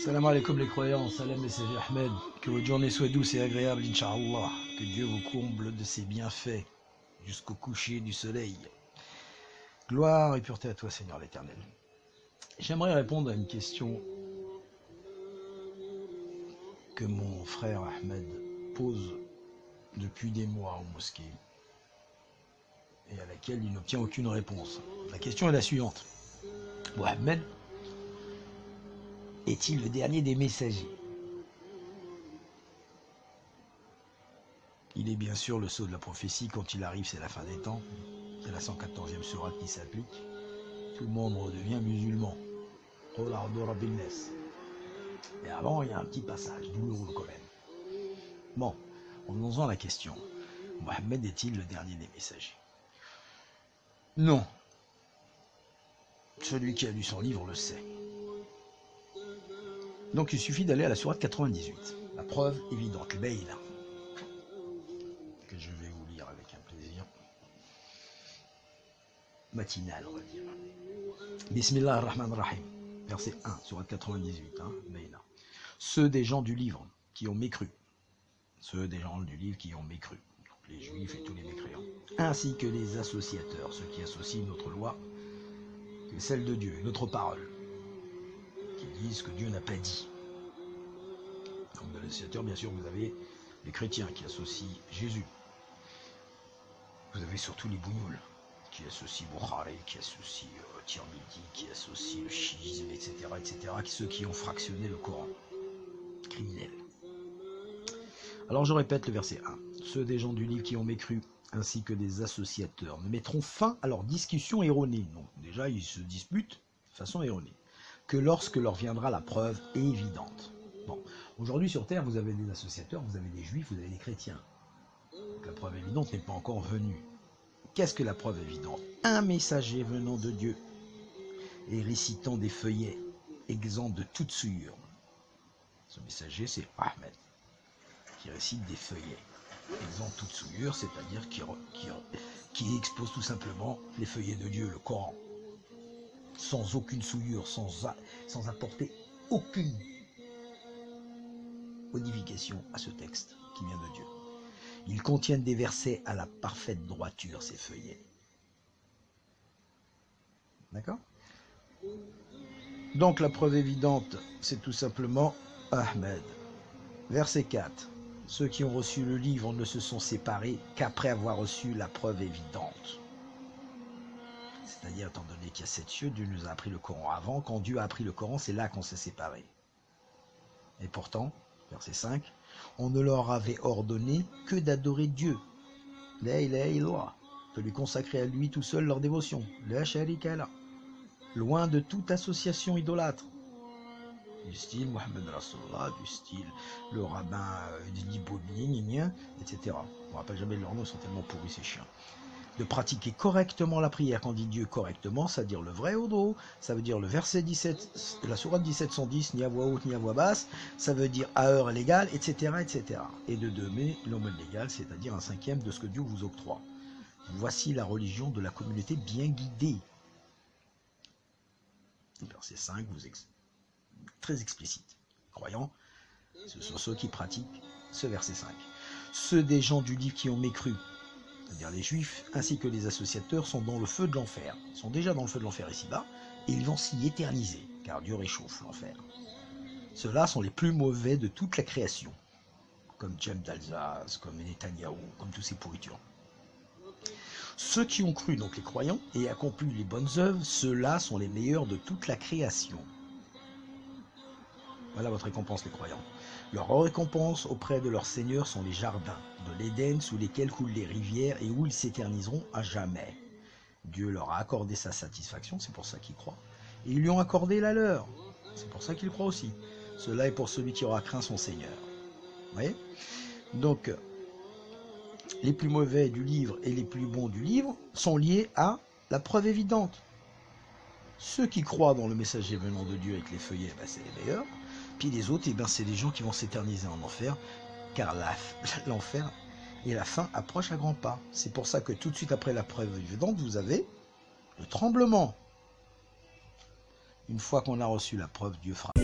Salam alaikum les croyants, salam messager Ahmed, que votre journée soit douce et agréable, Inch'Allah, que Dieu vous comble de ses bienfaits jusqu'au coucher du soleil. Gloire et pureté à toi Seigneur l'Éternel. J'aimerais répondre à une question que mon frère Ahmed pose depuis des mois aux mosquées et à laquelle il n'obtient aucune réponse. La question est la suivante. Ahmed est-il le dernier des messagers? Il est bien sûr le sceau de la prophétie. Quand il arrive, c'est la fin des temps. C'est la 114e sourate qui s'applique. Tout le monde redevient musulman. Mais avant, il y a un petit passage douloureux quand même. Bon, revenons-en à la question. Mohammed est-il le dernier des messagers? Non. Celui qui a lu son livre le sait. Donc il suffit d'aller à la sourate 98. La preuve évidente, le Bayna, que je vais vous lire avec un plaisir matinal, on va dire. Bismillah ar-Rahman ar-Rahim. Verset 1, sourate 98, Bayna. Ceux des gens du livre qui ont mécru. Ceux des gens du livre qui ont mécru. Donc les juifs et tous les mécréants. Ainsi que les associateurs, ceux qui associent notre loi que celle de Dieu, notre parole, qui disent que Dieu n'a pas dit. Comme de l'associateur, bien sûr, vous avez les chrétiens qui associent Jésus. Vous avez surtout les bougnoules qui associent Bukhari, qui associent Tirmidhi, qui associent le chiisme, etc., ceux qui ont fractionné le Coran. Criminels. Alors je répète le verset 1. Ceux des gens du livre qui ont mécru, ainsi que des associateurs, ne mettront fin à leur discussion erronée. Donc déjà, ils se disputent de façon erronée. Que lorsque leur viendra la preuve évidente. Bon, aujourd'hui sur Terre, vous avez des associateurs, vous avez des juifs, vous avez des chrétiens. Donc la preuve évidente n'est pas encore venue. Qu'est-ce que la preuve évidente? Un messager venant de Dieu et récitant des feuillets exempts de toute souillure. Ce messager, c'est Ahmed, qui récite des feuillets exempts de toute souillure, c'est-à-dire qui expose tout simplement les feuillets de Dieu, le Coran, sans aucune souillure, sans apporter aucune modification à ce texte qui vient de Dieu. Ils contiennent des versets à la parfaite droiture, ces feuillets. D'accord? Donc la preuve évidente, c'est tout simplement Ahmed. Verset 4. Ceux qui ont reçu le livre ne se sont séparés qu'après avoir reçu la preuve évidente. C'est-à-dire, étant donné qu'il y a 7 cieux, Dieu nous a appris le Coran avant. Quand Dieu a appris le Coran, c'est là qu'on s'est séparés. Et pourtant, verset 5, on ne leur avait ordonné que d'adorer Dieu. La ilaha illallah, de lui consacrer à lui tout seul leur dévotion. La sharika lah, loin de toute association idolâtre. Du style Mohammed Rasulullah, du style le rabbin Dibobli, etc. On ne me rappelle jamais leurs noms, ils sont tellement pourris ces chiens. De pratiquer correctement la prière. Quand dit Dieu correctement, ça veut dire le vrai au dos, ça veut dire le verset 17 de la sourate 1710, ni à voix haute ni à voix basse, ça veut dire à heure légale, etc., etc. Et de donner l'aumône légale, c'est-à-dire un cinquième de ce que Dieu vous octroie. Voici la religion de la communauté bien guidée. Verset 5, très explicite. Croyants, ce sont ceux qui pratiquent ce verset 5. Ceux des gens du livre qui ont mécru, c'est-à-dire les juifs, ainsi que les associateurs, sont dans le feu de l'enfer. Ils sont déjà dans le feu de l'enfer ici-bas, et ils vont s'y éterniser, car Dieu réchauffe l'enfer. Ceux-là sont les plus mauvais de toute la création, comme Jem d'Alsace, comme Netanyahou, comme tous ces pourritures. Ceux qui ont cru, donc les croyants, et accompli les bonnes œuvres, ceux-là sont les meilleurs de toute la création. Voilà votre récompense, les croyants. Leur récompense auprès de leur Seigneur sont les jardins de l'Éden sous lesquels coulent les rivières et où ils s'éterniseront à jamais. Dieu leur a accordé sa satisfaction, c'est pour ça qu'ils croient. Et ils lui ont accordé la leur, c'est pour ça qu'ils croient aussi. Cela est pour celui qui aura craint son Seigneur. Vous voyez? Donc, les plus mauvais du livre et les plus bons du livre sont liés à la preuve évidente. Ceux qui croient dans le messager venant de Dieu avec les feuillets, c'est les meilleurs. Puis les autres, c'est des gens qui vont s'éterniser en enfer, car l'enfer et la fin approchent à grands pas. C'est pour ça que tout de suite après la preuve évidente, vous avez le tremblement. Une fois qu'on a reçu la preuve, Dieu frappe.